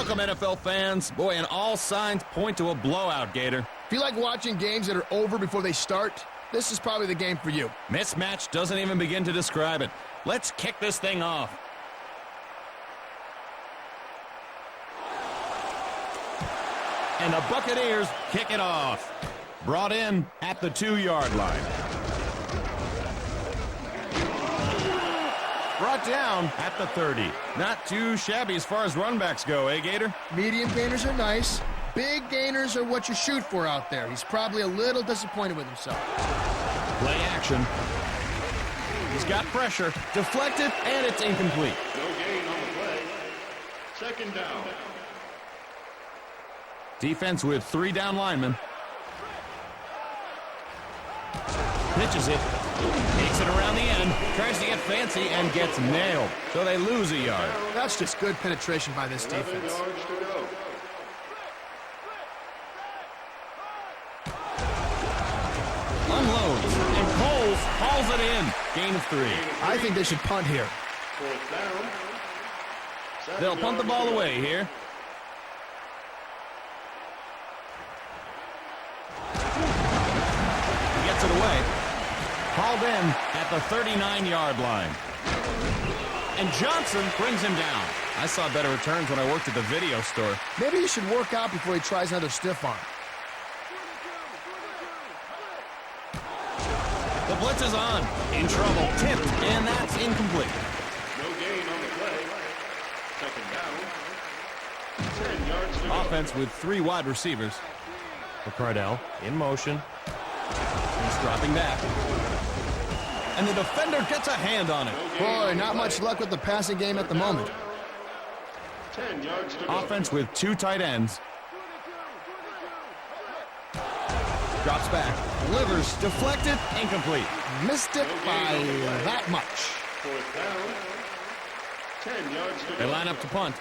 Welcome, NFL fans. Boy, and all signs point to a blowout, Gator. If you like watching games that are over before they start, this is probably the game for you. Mismatch doesn't even begin to describe it. Let's kick this thing off. And the Buccaneers kick it off. Brought in at the 2-yard line. Brought down at the 30. Not too shabby as far as runbacks go, eh, Gator? Medium gainers are nice. Big gainers are what you shoot for out there. He's probably a little disappointed with himself. Play action. He's got pressure. Deflected, and it's incomplete. No gain on the play. Second down. Defense with 3 down linemen. Pitches it. Takes it around the end. Tries to get fancy and gets nailed. So they lose a yard. That's just good penetration by this 11 defense. yards to go. Unloads. And Coles hauls it in. Gain of 3. I think they should punt here. Fourth down. They'll punt the ball away here. He gets it away. Hauled in at the 39-yard line. And Johnson brings him down. I saw better returns when I worked at the video store. Maybe he should work out before he tries another stiff arm. The blitz is on. In trouble. Tipped. And that's incomplete. No gain on the play. Second down. 10 yards to go. Offense with 3 wide receivers. McCardell in motion. He's dropping back. And the defender gets a hand on it. Boy, not much luck with the passing game at the moment. 10 yards to go. Offense with 2 tight ends. Drops back. Delivers. Deflected. Incomplete. Missed it by that much. Fourth down. 10 yards to They go. line up to punt.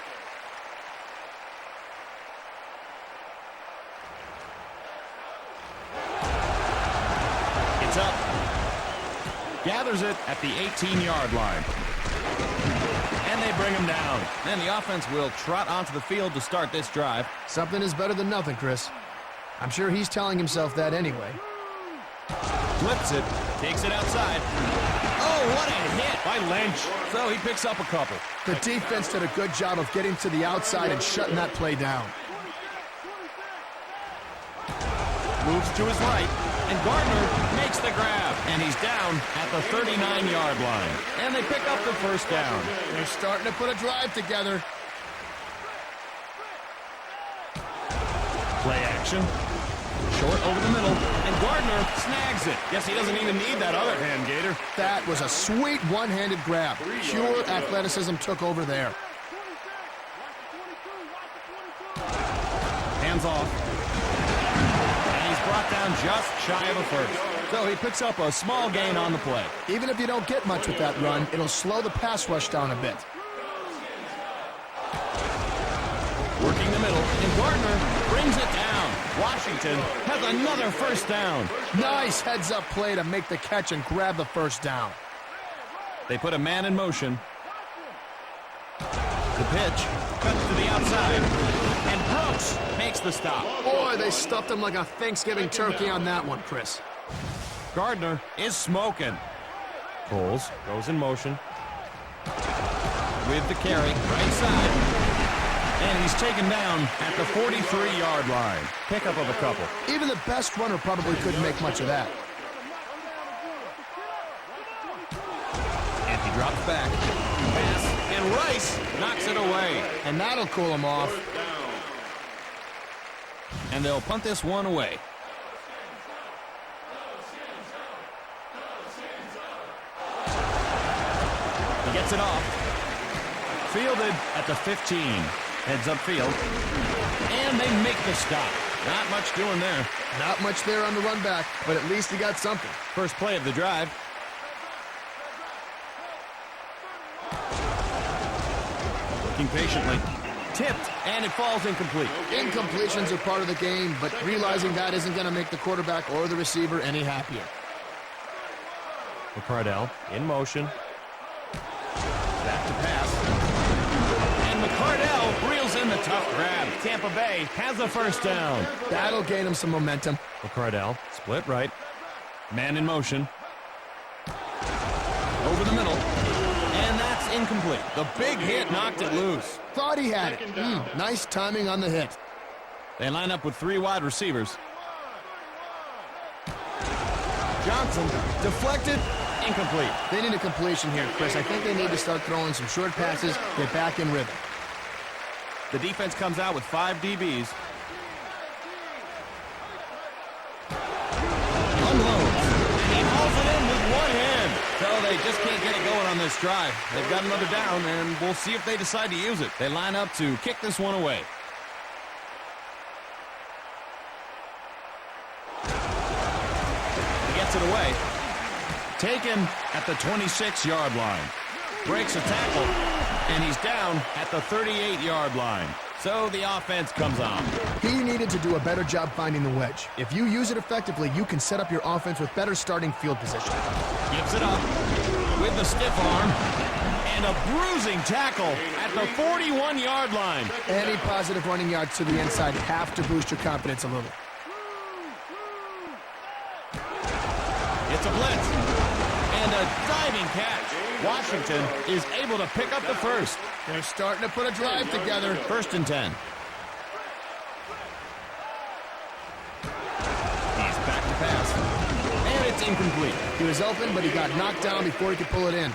It's up. Gathers it at the 18-yard line. And they bring him down. And the offense will trot onto the field to start this drive. Something is better than nothing, Chris. I'm sure he's telling himself that anyway. Flips it. Takes it outside. Oh, what a hit by Lynch. So he picks up a couple. The defense did a good job of getting to the outside and shutting that play down. Moves to his right. And Gardner makes the grab. And he's down at the 39-yard line. And they pick up the first down. They're starting to put a drive together. Play action. Short over the middle. And Gardner snags it. Guess he doesn't even need that other hand, Gator. That was a sweet one-handed grab. Pure athleticism took over there. Hands off. And he's brought down just shy of a first. So he picks up a small gain on the play. Even if you don't get much with that run, it'll slow the pass rush down a bit. Working the middle. And Gardner brings it down. Washington has another first down. Nice heads-up play to make the catch and grab the first down. They put a man in motion. The pitch cuts to the outside. And Brooks makes the stop. Boy, they stuffed him like a Thanksgiving turkey on that one, Chris. Gardner is smoking. Coles goes in motion. With the carry, right side. And he's taken down at the 43-yard line. Pickup of a couple. Even the best runner probably couldn't make much of that. And he drops back. Pass, and Rice knocks it away. And that'll cool him off. And they'll punt this one away. He gets it off. Fielded at the 15. Heads upfield. And they make the stop. Not much doing there. Not much there on the run back, but at least he got something. First play of the drive. Looking patiently. Tipped, and it falls incomplete. Incompletions are part of the game, but realizing that isn't going to make the quarterback or the receiver any happier. McCardell in motion. Back to pass. And McCardell reels it in the tough grab. Tampa Bay has a first down. That'll gain him some momentum. Cardell, split right. Man in motion. Over the middle. And that's incomplete. The big hit knocked it loose. Thought he had it. Nice timing on the hit. They line up with 3 wide receivers. Johnson, deflected, incomplete. They need a completion here, Chris. I think they need to start throwing some short passes, get back in rhythm. The defense comes out with 5 DBs. Unloads. And he hauls it in with one hand. So they just can't get it going on this drive. They've got another down, and we'll see if they decide to use it. They line up to kick this one away. He gets it away. Taken at the 26-yard line. Breaks a tackle, and he's down at the 38-yard line. So the offense comes on. He needed to do a better job finding the wedge. If you use it effectively, you can set up your offense with better starting field position. Gives it up with the stiff arm. And a bruising tackle at the 41-yard line. Any positive running yards to the inside have to boost your confidence a little. It's a blitz. And a diving catch. Washington is able to pick up the first. They're starting to put a drive together. 1st and 10. He's back to pass. And it's incomplete. He was open, but he got knocked down before he could pull it in.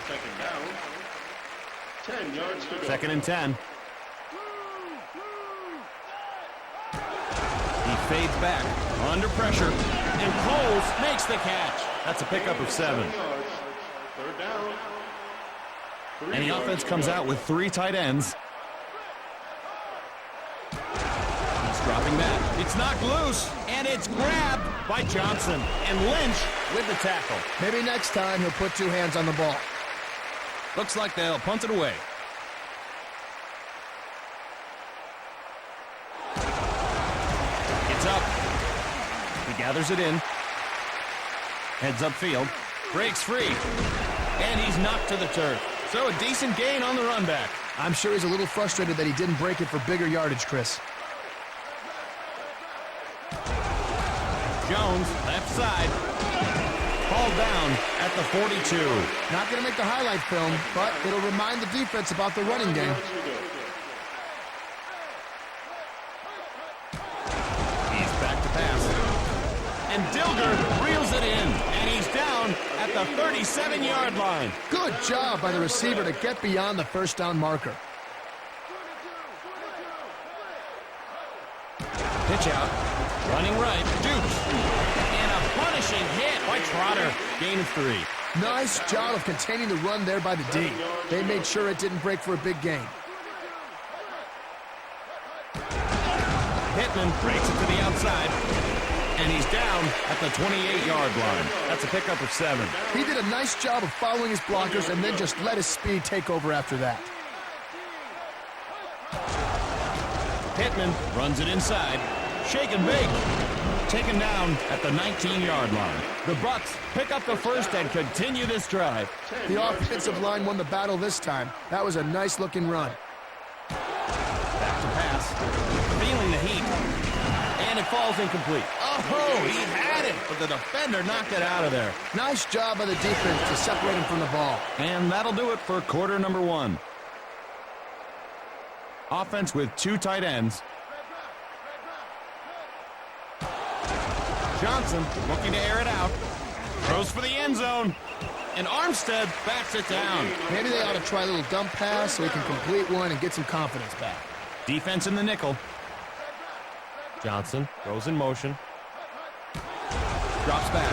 10 yards to go. 2nd and 10. He fades back under pressure. And Coles makes the catch. That's a pickup of 7. 3rd down. And the offense comes out with 3 tight ends. He's dropping that. It's knocked loose, and it's grabbed by Johnson. And Lynch with the tackle. Maybe next time he'll put 2 hands on the ball. Looks like they'll punt it away. It's up. He gathers it in. Heads upfield. Breaks free. And he's knocked to the turf. So a decent gain on the run back. I'm sure he's a little frustrated that he didn't break it for bigger yardage, Chris. Jones, left side. Hauled down at the 42. Not going to make the highlight film, but it'll remind the defense about the running game. He's back to pass. And Dilger reels it in. And he's down at the 37-yard line. Good job by the receiver to get beyond the first down marker. Pitch out. Running right. Dukes. And a punishing hit by Trotter. Gain of 3. Nice job of containing the run there by the D. They made sure it didn't break for a big gain. Pittman breaks it to the outside. And he's down at the 28-yard line. That's a pickup of 7. He did a nice job of following his blockers and then just let his speed take over after that. Pittman runs it inside. Shake and bake. Taken down at the 19-yard line. The Bucks pick up the first and continue this drive. The offensive line won the battle this time. That was a nice-looking run. Back to pass. Feeling the heat. And it falls incomplete. Oh, he had it, but the defender knocked it out of there. Nice job by the defense to separate him from the ball. And that'll do it for quarter number 1. Offense with 2 tight ends. Johnson looking to air it out. Throws for the end zone. And Armstead backs it down. Maybe they ought to try a little dump pass so he can complete one and get some confidence back. Defense in the nickel. Johnson goes in motion. Drops back.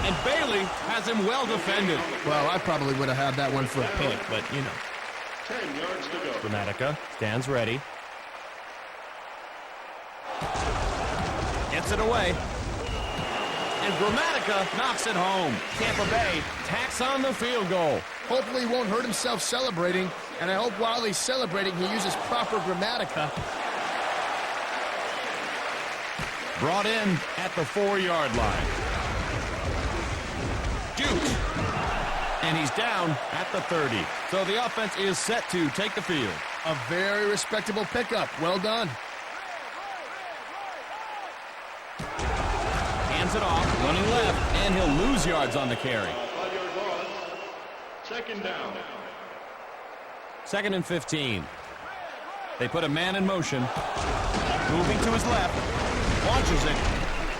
And Bailey has him well defended. Well, I probably would have had that one for a pick, but you know. 10 yards to go. Gramatica stands ready. Gets it away. And Gramatica knocks it home. Tampa Bay tacks on the field goal. Hopefully he won't hurt himself celebrating, and I hope while he's celebrating he uses proper Gramatica. Brought in at the 4-yard line. Dukes. And he's down at the 30. So the offense is set to take the field. A very respectable pickup. Well done. Hands it off, running left, and he'll lose yards on the carry. 5-yard loss. Second down. 2nd and 15. They put a man in motion. Moving to his left. Launches it.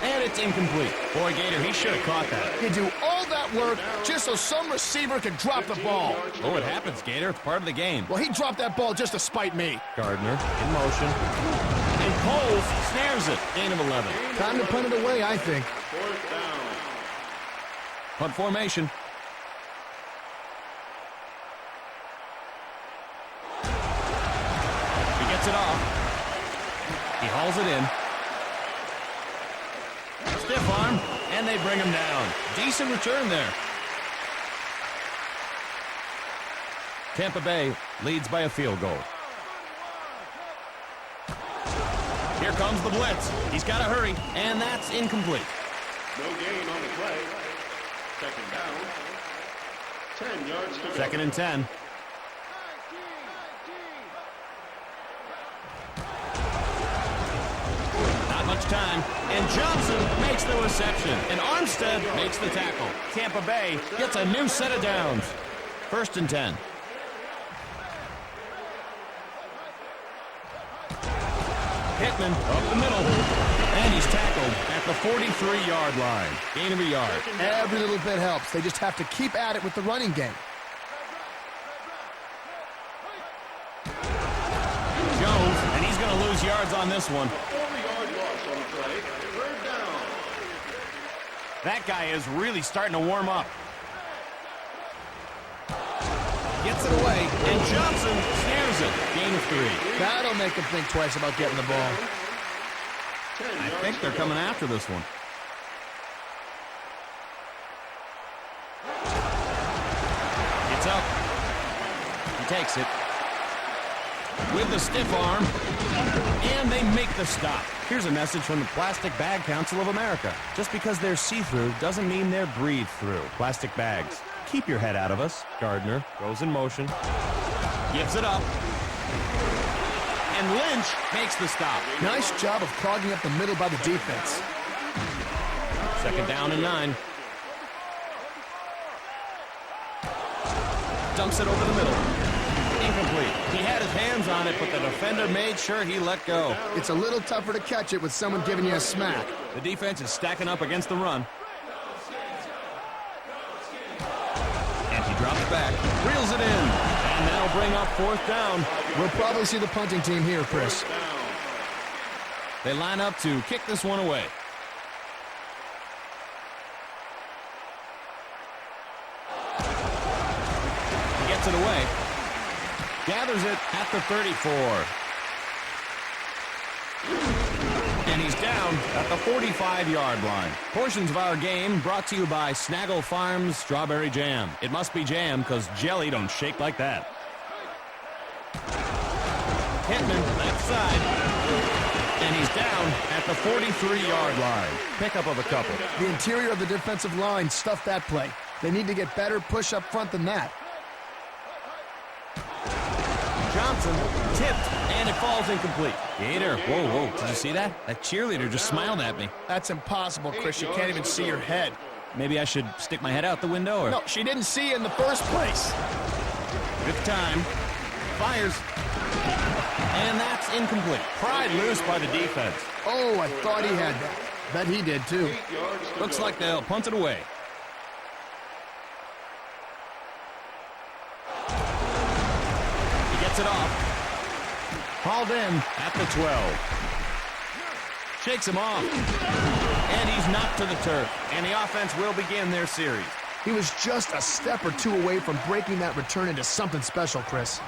And it's incomplete. Boy, Gator, he should have caught that. You do all that work just so some receiver could drop the ball. Oh, it happens, Gator. It's part of the game. Well, he dropped that ball just to spite me. Gardner in motion. And Coles snares it. Gain of 11. Time to punt it away, I think. 4th down. Punt formation. He gets it off. He hauls it in. Stiff arm, and they bring him down. Decent return there. Tampa Bay leads by a field goal. Here comes the blitz. He's got to hurry, and that's incomplete. No gain on the play. Second down. 10 yards to go. 2nd and 10. Not much time, and Johnson makes the reception, and Armstead makes the tackle. Tampa Bay gets a new set of downs. 1st and 10. Pittman up the middle, and he's tackled at the 43-yard line. Gain of a yard. Every little bit helps. They just have to keep at it with the running game. Jones, and he's going to lose yards on this one. 4-yard loss on the play. 3rd down. That guy is really starting to warm up. Gets it away, and Johnson snares it. Gain of 3. That'll make him think twice about getting the ball. 10 I yards think they're to go. coming after this one. It's up. He takes it. With the stiff arm. And they make the stop. Here's a message from the Plastic Bag Council of America. Just because they're see-through doesn't mean they're breathe-through. Plastic bags. Keep your head out of us. Gardner goes in motion. Gives it up. And Lynch makes the stop. Nice job of clogging up the middle by the defense. 2nd down and 9. Dumps it over the middle. Incomplete. He had his hands on it, but the defender made sure he let go. It's a little tougher to catch it with someone giving you a smack. The defense is stacking up against the run. And he drops back. Reels it in. And that'll bring up 4th down. We'll probably see the punting team here, Chris. They line up to kick this one away. He gets it away. Gathers it at the 34. And he's down at the 45-yard line. Portions of our game brought to you by Snaggle Farms Strawberry Jam. It must be jam because jelly don't shake like that. Pittman, left side. And he's down at the 43-yard line. Pickup of a couple. The interior of the defensive line stuffed that play. They need to get better push up front than that. Johnson tipped, and it falls incomplete. Gator, whoa, did you see that? That cheerleader just smiled at me. That's impossible, Chris. You can't even see your head. Maybe I should stick my head out the window, or... No, she didn't see you in the first place. Good time. Fires. And that's incomplete. Pried loose by the defense. Oh, I thought he had that. Bet he did, too. Looks like they'll punt it away. He gets it off. Hauled in at the 12. Shakes him off. And he's knocked to the turf. And the offense will begin their series. He was just a step or two away from breaking that return into something special, Chris.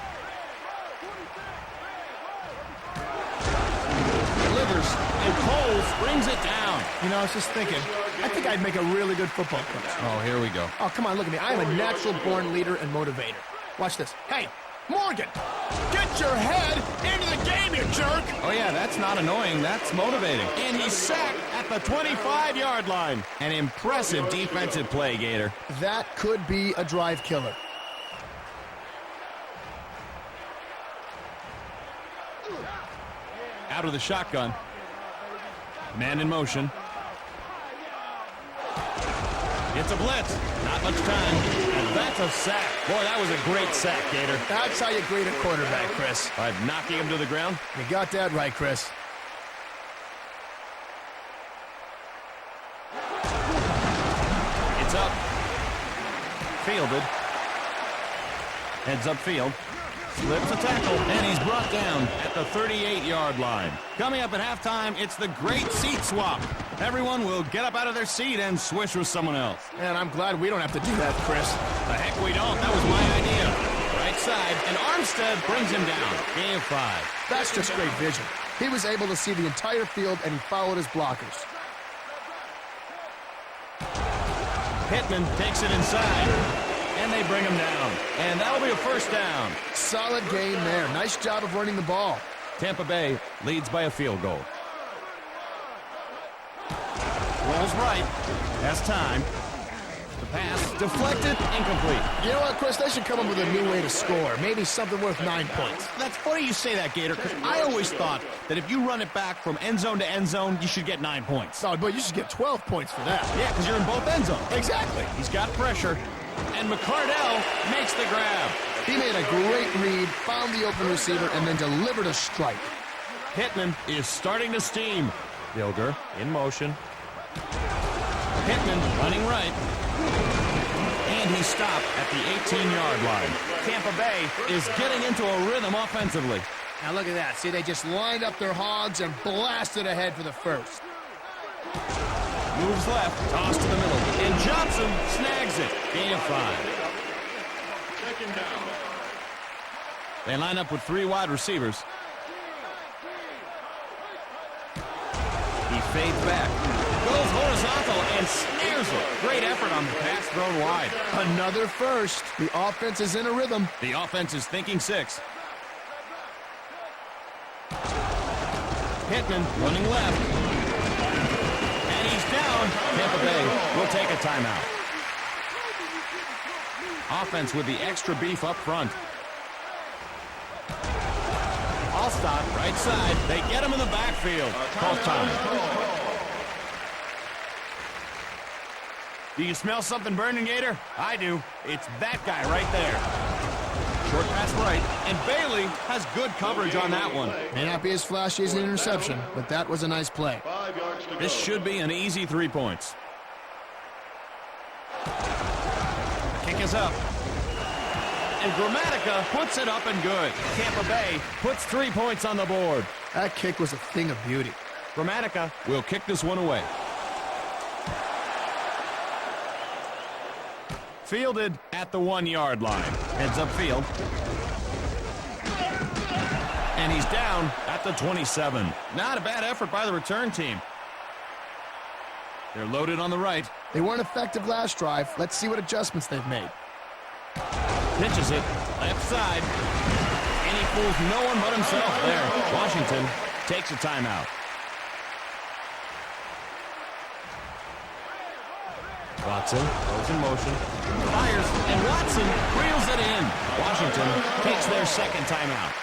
Delivers, and Coles brings it down. You know, I was just thinking, I think I'd make a really good football coach. Oh, here we go. Oh, come on, look at me. I am a natural-born leader and motivator. Watch this. Hey, Morgan, get your head into the game, you jerk! Oh, yeah, that's not annoying. That's motivating. And he's sacked at the 25-yard line. An impressive defensive play, Gator. That could be a drive killer. out of the shotgun. Man in motion. It's a blitz. Not much time. And that's a sack. Boy, that was a great sack, Gator. That's how you grade a quarterback, Chris. By knocking him to the ground. You got that right, Chris. It's up. Fielded. Heads upfield. Slips a tackle, and he's brought down at the 38-yard line. Coming up at halftime, it's the great seat swap. Everyone will get up out of their seat and swish with someone else. Man, I'm glad we don't have to do that, Chris. The heck we don't. That was my idea. Right side, and Armstead brings him down. Gain of 5. That's just great vision. He was able to see the entire field, and he followed his blockers. Pittman takes it inside, and they bring him down. And that'll be a first down. Solid game there. Nice job of running the ball. Tampa Bay leads by a field goal. Rolls right. Has time. The pass deflected, incomplete. You know what, Chris? They should come up with a new way to score. Maybe something worth 9 points. That's funny you say that, Gator, because I always thought that if you run it back from end zone to end zone, you should get 9 points. Oh, but you should get 12 points for that. Yeah, because you're in both end zones. Exactly. He's got pressure, and McCardell makes the grab. He made a great read, found the open receiver, and then delivered a strike. Pittman is starting to steam. Bilger in motion. Pittman running right. And he stopped at the 18-yard line. Tampa Bay is getting into a rhythm offensively. Now look at that. See, they just lined up their hogs and blasted ahead for the first. Moves left, toss to the middle, and Johnson snags it. Gain of 5. Second down. They line up with 3 wide receivers. He fades back, goes horizontal, and snares it. Great effort on the pass thrown wide. Another first. The offense is in a rhythm. The offense is thinking 6. Pittman running left. And he's down. Tampa Bay will take a timeout. Offense with the extra beef up front. All stop, right side. They get him in the backfield. Call time. Do you smell something burning, Gator? I do. It's that guy right there. Short pass right, and Bailey has good coverage on that one. May not be as flashy as an interception, but that was a nice play. 5 yards to go. This should be an easy 3 points. Kick is up. And Grammatica puts it up and good. Tampa Bay puts 3 points on the board. That kick was a thing of beauty. Grammatica will kick this one away. Fielded at the 1-yard line. Heads upfield. And he's down at the 27. Not a bad effort by the return team. They're loaded on the right. They weren't effective last drive. Let's see what adjustments they've made. Pitches it left side. And he fools no one but himself there. Washington takes a timeout. Watson goes in motion, fires, and Watson reels it in. Washington takes their second timeout.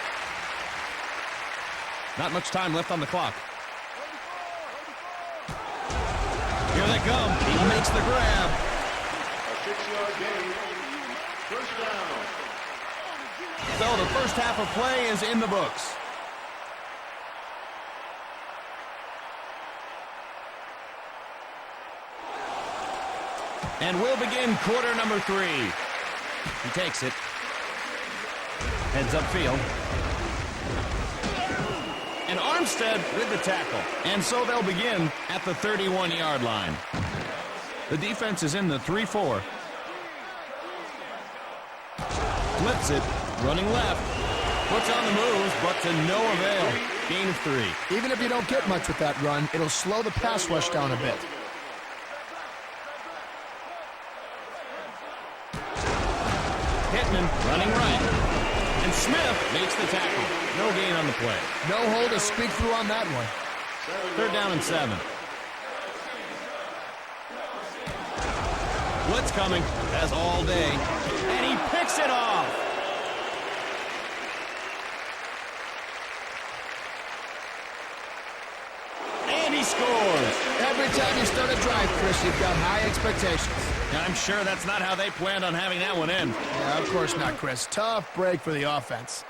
Not much time left on the clock. Here they come. He makes the grab. A 6-yard gain. First down. So the first half of play is in the books. And we'll begin quarter number 3. He takes it. Heads upfield. And Armstead with the tackle. And so they'll begin at the 31-yard line. The defense is in the 3-4. Flips it. Running left. Puts on the moves, but to no avail. Gain of 3. Even if you don't get much with that run, it'll slow the pass rush down a bit. Pittman running right. And Smith makes the tackle. No gain on the play. No hole to speak through on that one. 3rd down and 7. Blitz coming, as all day. And he picks it off. Every time you start a drive, Chris, you've got high expectations. I'm sure that's not how they planned on having that one end. Yeah, of course not, Chris. Tough break for the offense.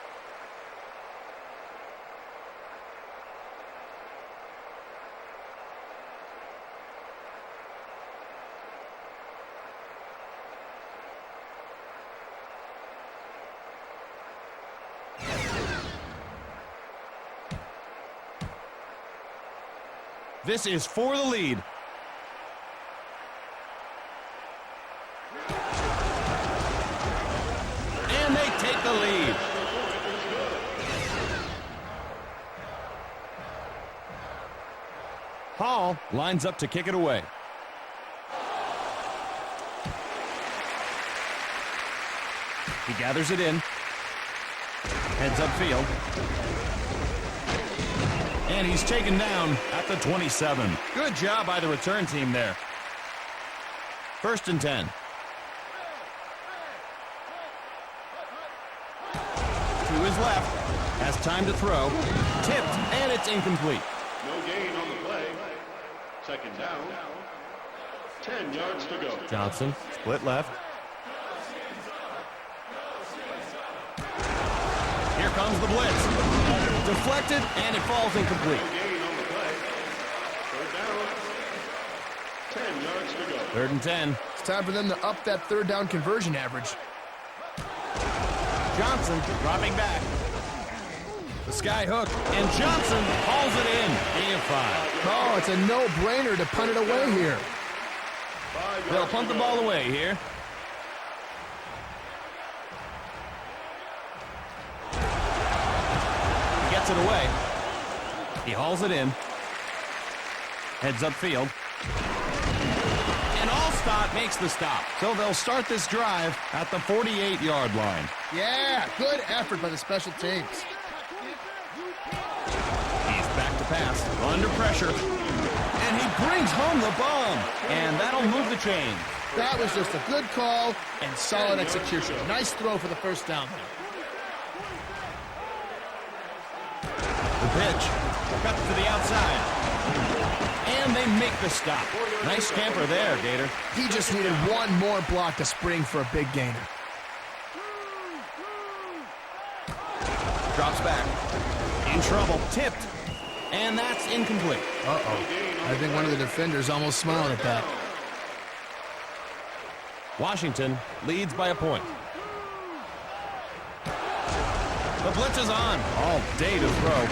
This is for the lead. And they take the lead. Hall lines up to kick it away. He gathers it in. Heads upfield. And he's taken down at the 27. Good job by the return team there. 1st and 10. To his left. Has time to throw. Tipped, and it's incomplete. No gain on the play. 2nd down. 10 yards to go. Johnson, split left. Here comes the blitz. Deflected, and it falls incomplete. No gain on the play. 3rd down. 10 yards to go. 3rd and 10. It's time for them to up that 3rd down conversion average. Johnson dropping back. The sky hook, and Johnson hauls it in. Gain of 5. Oh, it's a no-brainer to punt it away here. They'll punt the ball away here. He gets it away. He hauls it in. Heads upfield. And Allstott makes the stop. So they'll start this drive at the 48-yard line. Yeah, good effort by the special teams. He's back to pass, under pressure. And he brings home the bomb. And that'll move the chain. That was just a good call and solid execution. Nice throw for the 1st down there. The pitch. Cuts to the outside. And they make the stop. Nice scamper there, Gator. He just needed one more block to spring for a big gainer. Drops back. In trouble. Tipped. And that's incomplete. Uh-oh. I think one of the defenders almost smiled at that. Washington leads by a point. The blitz is on. All day to throw.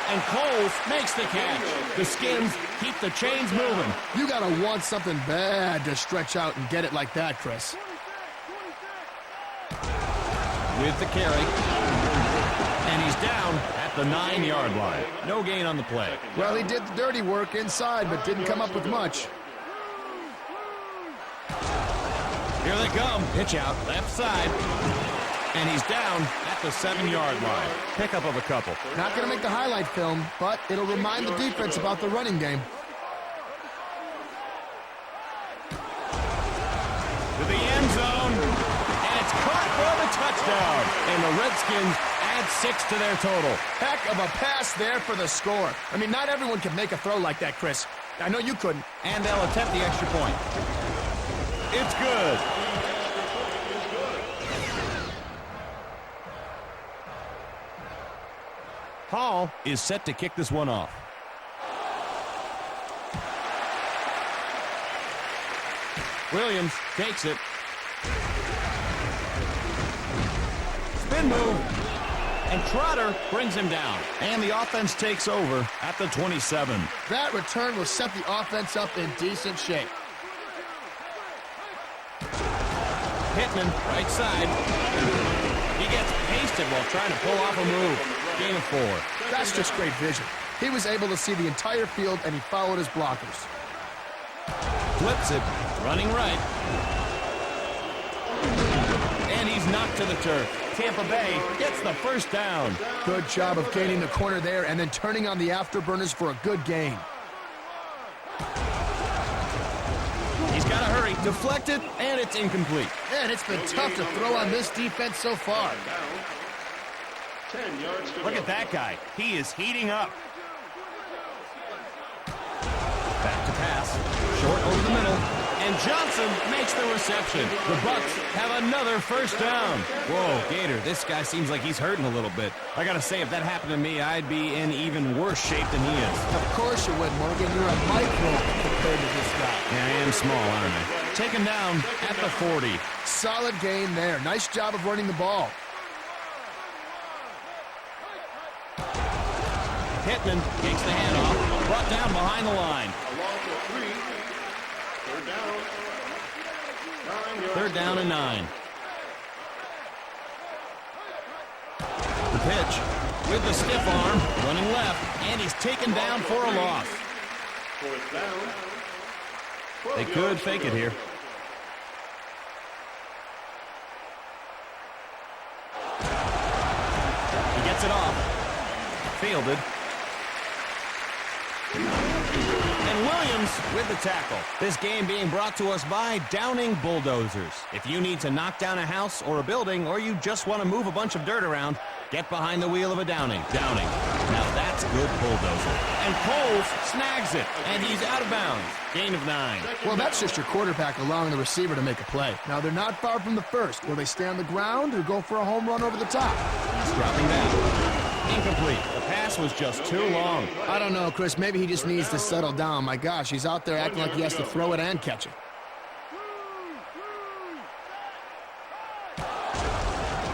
And Coles makes the catch. The Skins keep the chains moving. You gotta want something bad to stretch out and get it like that, Chris. With the carry. And he's down at the 9-yard line. No gain on the play. Well, he did the dirty work inside, but didn't come up with much. Here they come. Pitch out, left side. And he's down at the 7-yard line. Pickup of a couple. Not going to make the highlight film, but it'll remind the defense about the running game. To the end zone. And it's caught for the touchdown. And the Redskins add 6 to their total. Heck of a pass there for the score. I mean, not everyone can make a throw like that, Chris. I know you couldn't. And they'll attempt the extra point. It's good. Hall is set to kick this one off. Williams takes it. Spin move. And Trotter brings him down. And the offense takes over at the 27. That return will set the offense up in decent shape. Pittman, right side. He gets pasted while trying to pull off a move. Gain of 4. That's just great vision. He was able to see the entire field, and he followed his blockers. Flips it, running right. And he's knocked to the turf. Tampa Bay gets the 1st down. Good job of gaining the corner there and then turning on the afterburners for a good gain. He's got to hurry. Deflected, and it's incomplete. Man, it's been tough to throw on this defense so far. 10 yards to Look go. at that guy. He is heating up. Back Short over the middle. And Johnson makes the reception. The Bucs have another first down. Whoa, Gator, this guy seems like he's hurting a little bit. I gotta say, if that happened to me, I'd be in even worse shape than he is. Of course you would, Morgan. You're a micro compared to this guy. Yeah, I am small, aren't I? Taken down at the 40. Solid game there. Nice job of running the ball. Pittman takes the handoff, brought down behind the line. Along for 3. Third down. 9 yards. Third down and 9. The pitch with the stiff arm, running left, and he's taken down for a loss. Fourth down. 12 They could yards fake to it go. here. He gets it off. Fielded. And Williams with the tackle. This game being brought to us by Downing Bulldozers. If you need to knock down a house or a building, or you just want to move a bunch of dirt around, get behind the wheel of a Downing. Downing. Now that's good bulldozer. And Coles snags it, and he's out of bounds. Gain of 9. Well, that's just your quarterback allowing the receiver to make a play. Now, they're not far from the first. Will they stay on the ground or go for a home run over the top? He's dropping down. Incomplete. The pass was just too long. I don't know, Chris. Maybe he just needs to settle down. My gosh, he's out there acting like he has to throw it and catch it.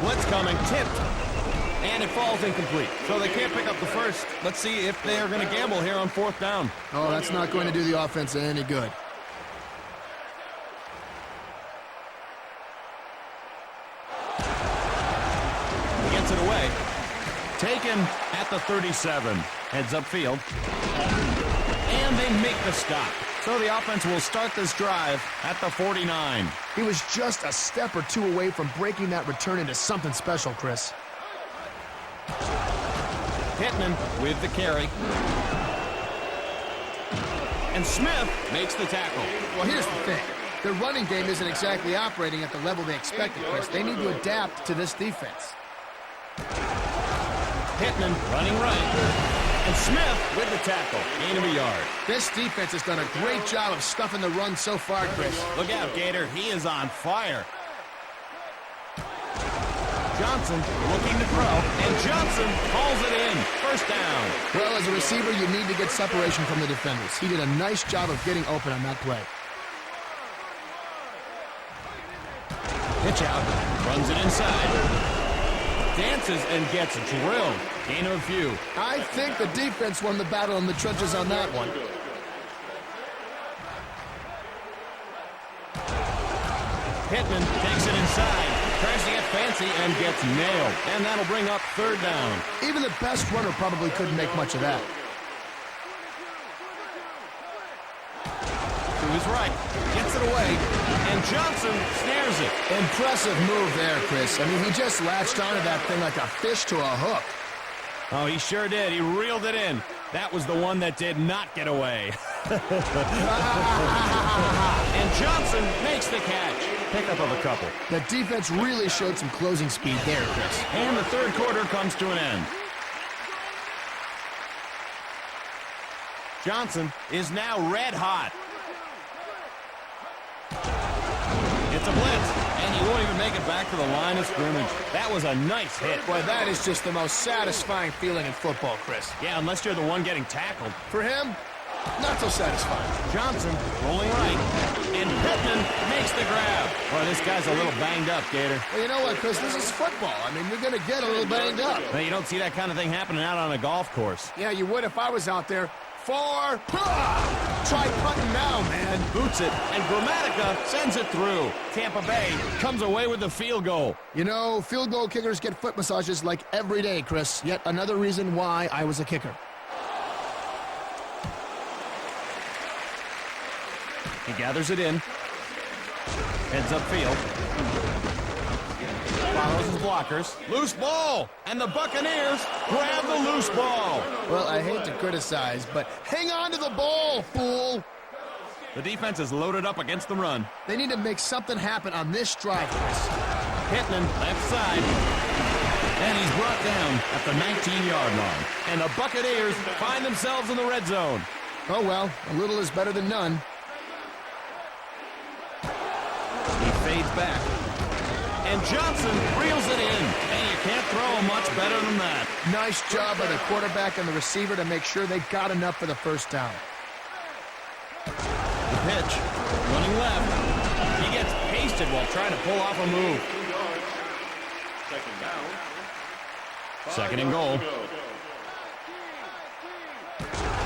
Blitz coming, tipped, and it falls incomplete. So they can't pick up the first. Let's see if they are going to gamble here on fourth down. Oh, that's not going to do the offense any good. He gets it away. Taken at the 37. Heads upfield. And they make the stop. So the offense will start this drive at the 49. He was just a step or two away from breaking that return into something special, Chris. Pittman with the carry. And Smith makes the tackle. Well, here's the thing. Their running game isn't exactly operating at the level they expected, Chris. They need to adapt to this defense. Pittman running right. And Smith with the tackle. Gain of a yard. This defense has done a great job of stuffing the run so far, Chris. Look out, Gator. He is on fire. Johnson looking to throw, and Johnson hauls it in. First down. Well, as a receiver, you need to get separation from the defenders. He did a nice job of getting open on that play. Pitch out. Runs it inside. Dances and gets drilled. Gain of a few. I think the defense won the battle in the trenches on that one. Pittman takes it inside. Tries to get fancy and gets nailed. And that'll bring up third down. Even the best runner probably couldn't make much of that. To his right. Gets it away. And Johnson snares it. Impressive move there, Chris. I mean, he just latched onto that thing like a fish to a hook. Oh, he sure did. He reeled it in. That was the one that did not get away. And Johnson makes the catch. Pickup of a couple. The defense really showed some closing speed there, Chris. And the third quarter comes to an end. Johnson is now red hot. It's a blitz, and he won't even make it back to the line of scrimmage. That was a nice hit. Boy, that is just the most satisfying feeling in football, Chris. Yeah, unless you're the one getting tackled. For him, not so satisfying. Johnson rolling right, and Pittman makes the grab. Boy, this guy's a little banged up, Gator. Well, you know what, Chris? This is football. I mean, you're going to get a little banged up. Now, you don't see that kind of thing happening out on a golf course. Yeah, you would if I was out there. Try punting now, man. Boots it, and Gramatica sends it through. Tampa Bay comes away with the field goal. You know, field goal kickers get foot massages like every day, Chris. Yet another reason why I was a kicker. He gathers it in. Heads upfield. Follows his blockers. Loose ball! And the Buccaneers grab the loose ball. Well, I hate to criticize, but hang on to the ball, fool! The defense is loaded up against the run. They need to make something happen on this drive, Chris. Pittman, left side. And he's brought down at the 19-yard line. And the Buccaneers find themselves in the red zone. Oh, well, a little is better than none. back. And Johnson reels it in. And you can't throw him much better than that. Nice job by the quarterback and the receiver to make sure they got enough for the first down. The pitch, running left. He gets pasted while trying to pull off a move. 2 yards. Second down. 2nd and goal.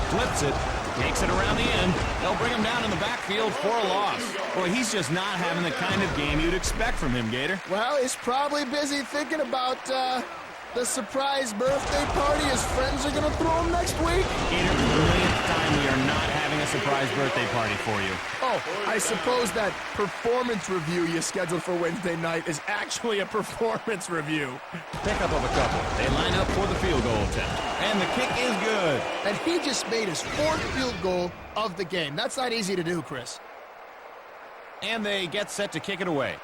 Flips it, takes it around the end. They'll bring him down in the backfield for a loss. Boy, he's just not having the kind of game you'd expect from him, Gator. Well, he's probably busy thinking about the surprise birthday party his friends are going to throw him next week. Gator, the millionth time we are not having a surprise birthday party for you. Oh, I suppose that performance review you scheduled for Wednesday night is actually a performance review. Pickup of a couple. They line up for the field goal attempt. And the kick is good. And he just made his 4th field goal of the game. That's not easy to do, Chris. And they get set to kick it away.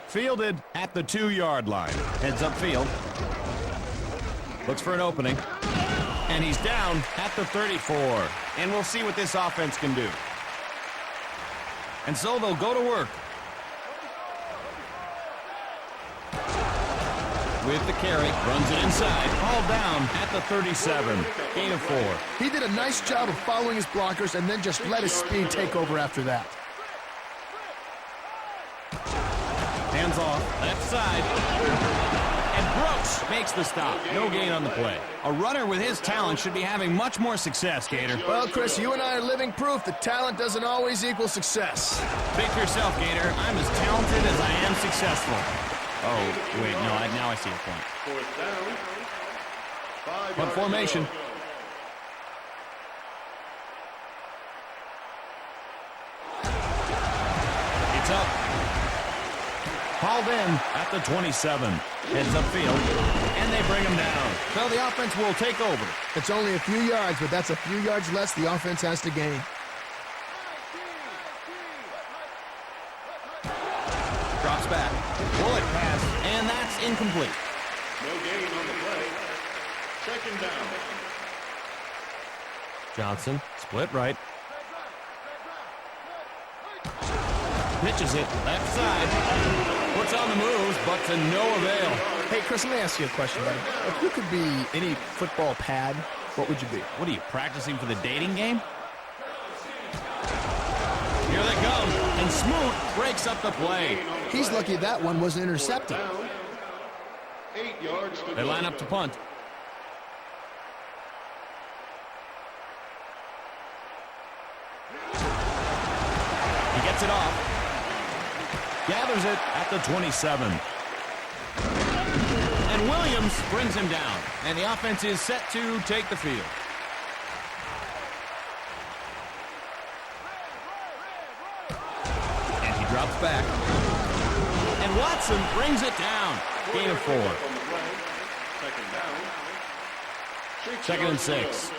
Fielded at the 2-yard line. Heads upfield. Looks for an opening. And he's down at the 34. And we'll see what this offense can do. And so they'll go to work. With the carry, runs it inside. Hauled down at the 37. Gain of 4. He did a nice job of following his blockers and then just let his speed take over after that. Hands off, left side. And Brooks makes the stop. No gain on the play. A runner with his talent should be having much more success, Gator. Well, Chris, you and I are living proof that talent doesn't always equal success. Think for yourself, Gator. I'm as talented as I am successful. Oh, wait, no, now I see your point. 4th down. 5 Punt yards formation. to go. It's up. Hauled in at the 27. Heads upfield. And they bring him down. So the offense will take over. It's only a few yards, but that's a few yards less the offense has to gain. Drops back. Bullet pass. And that's incomplete. No gain on the play. 2nd down. Johnson, split right. Pitches it, left side. Puts on the moves, but to no avail. Hey, Chris, let me ask you a question, buddy. If you could be any football pad, what would you be? What are you, practicing for the dating game? Here they come, and Smoot breaks up the play. He's lucky that one wasn't intercepted. 8 yards to They go. line up to punt. He gets it off. Gathers it at the 27. And Williams brings him down. And the offense is set to take the field. And he drops back. And Watson brings it down. Gain of 4. 2nd down. 2nd and 6.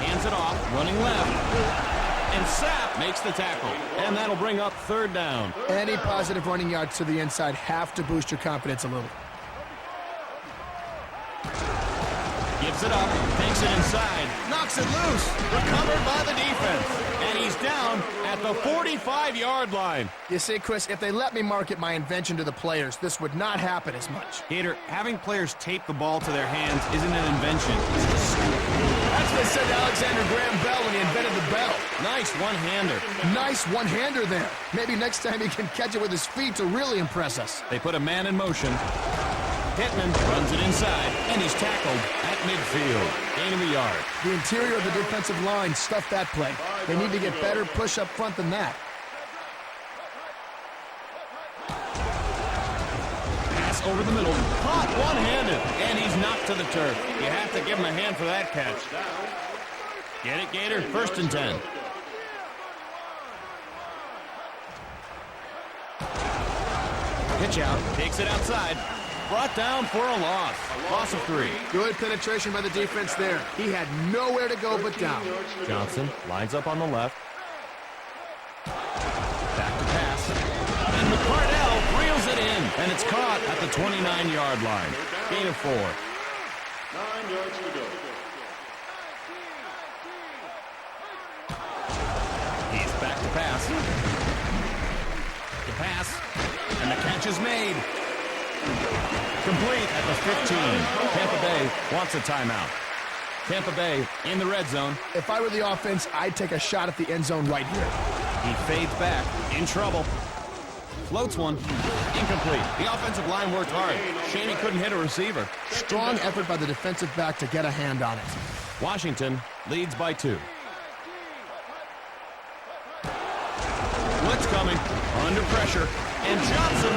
Hands it off, running left. And Sapp makes the tackle. And that'll bring up 3rd down. Any positive running yards to the inside have to boost your confidence a little. Gives it up, takes it inside, knocks it loose, recovered by the defense. And he's down at the 45-yard line. You see, Chris, if they let me market my invention to the players, this would not happen as much. Gator, having players tape the ball to their hands isn't an invention. That's what said to Alexander Graham Bell when he invented the bell. Nice one-hander. Nice one-hander there. Maybe next time he can catch it with his feet to really impress us. They put a man in motion. Pittman runs it inside, and he's tackled at midfield. Gain of a yard. The interior of the defensive line stuffed that play. They need to get better push up front than that. Pass over the middle. Caught one-handed, and he's knocked to the turf. You have to give him a hand for that catch. Get it, Gator? 1st and 10. Pitch out. Takes it outside. Brought down for a loss. Loss of 3. Good penetration by the defense there. He had nowhere to go but down. Johnson lines up on the left. Back to pass. And McCardell reels it in. And it's caught at the 29-yard line. Gain of 4. 9 yards to go. pass. The pass, and the catch is made. Complete at the 15. Tampa Bay wants a timeout. Tampa Bay in the red zone. If I were the offense, I'd take a shot at the end zone right here. He fades back, in trouble. Floats one, incomplete. The offensive line worked hard. Shame he couldn't hit a receiver. Strong effort by the defensive back to get a hand on it. Washington leads by 2. Blitz coming, under pressure, and Johnson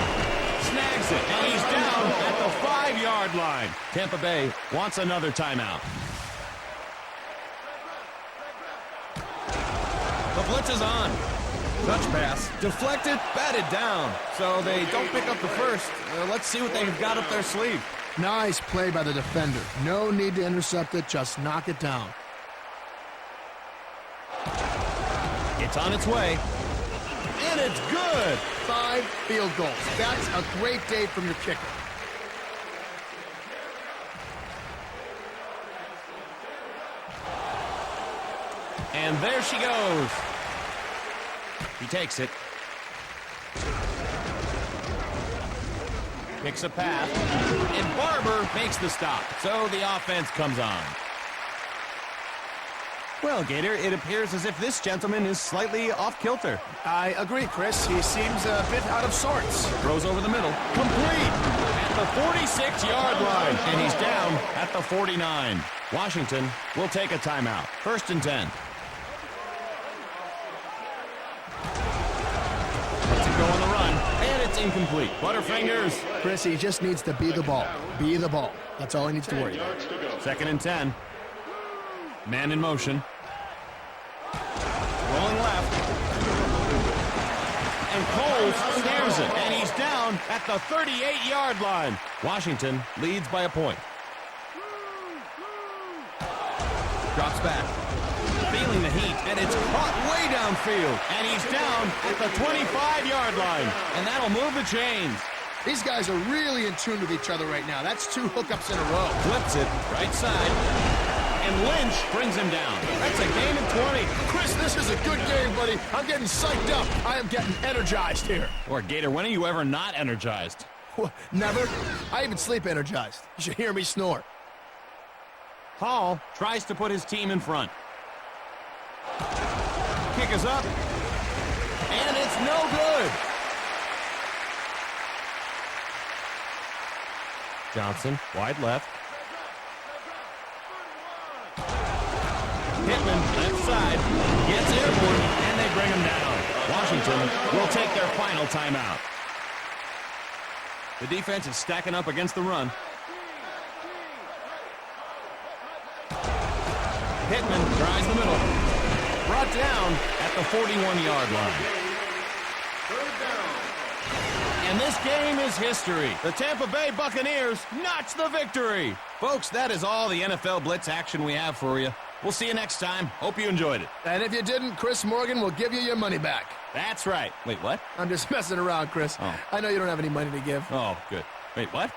snags it, and he's down at the 5-yard line. Tampa Bay wants another timeout. The blitz is on. Touch pass, deflected, batted down. So they don't pick up the first. Let's see what they've got up their sleeve. Nice play by the defender. No need to intercept it, just knock it down. It's on its way, and it's good. 5 field goals. That's a great day from your kicker. And there she goes. He takes it. Picks a pass. And Barber makes the stop. So the offense comes on. Well, Gator, it appears as if this gentleman is slightly off kilter. I agree, Chris. He seems a bit out of sorts. Throws over the middle. Complete at the 46-yard line. And he's down at the 49. Washington will take a timeout. 1st and 10. Go on the run, and it's incomplete. Butterfingers. Chris, he just needs to be the ball. Be the ball. That's all he needs to worry about. 2nd and 10. Man in motion. Rolling left. And Coles snares it, and he's down at the 38-yard line. Washington leads by a point. Drops back. Feeling the heat, and it's caught way downfield. And he's down at the 25-yard line. And that'll move the chains. These guys are really in tune with each other right now. That's 2 hookups in a row. Flips it, right side. And Lynch brings him down. That's a gain of 20. Chris, this is a good game, buddy. I'm getting psyched up. I am getting energized here. Or Gator, when are you ever not energized? Never. I even sleep energized. You should hear me snore. Hall tries to put his team in front. Kick is up. And it's no good. Johnson, wide left. Pittman, left side, gets airborne, and they bring him down. Washington will take their final timeout. The defense is stacking up against the run. Pittman tries the middle. Brought down at the 41-yard line. And this game is history. The Tampa Bay Buccaneers notch the victory. Folks, that is all the NFL Blitz action we have for you. We'll see you next time. Hope you enjoyed it. And if you didn't, Chris Morgan will give you your money back. That's right. Wait, what? I'm just messing around, Chris. Oh. I know you don't have any money to give. Oh, good. Wait, what?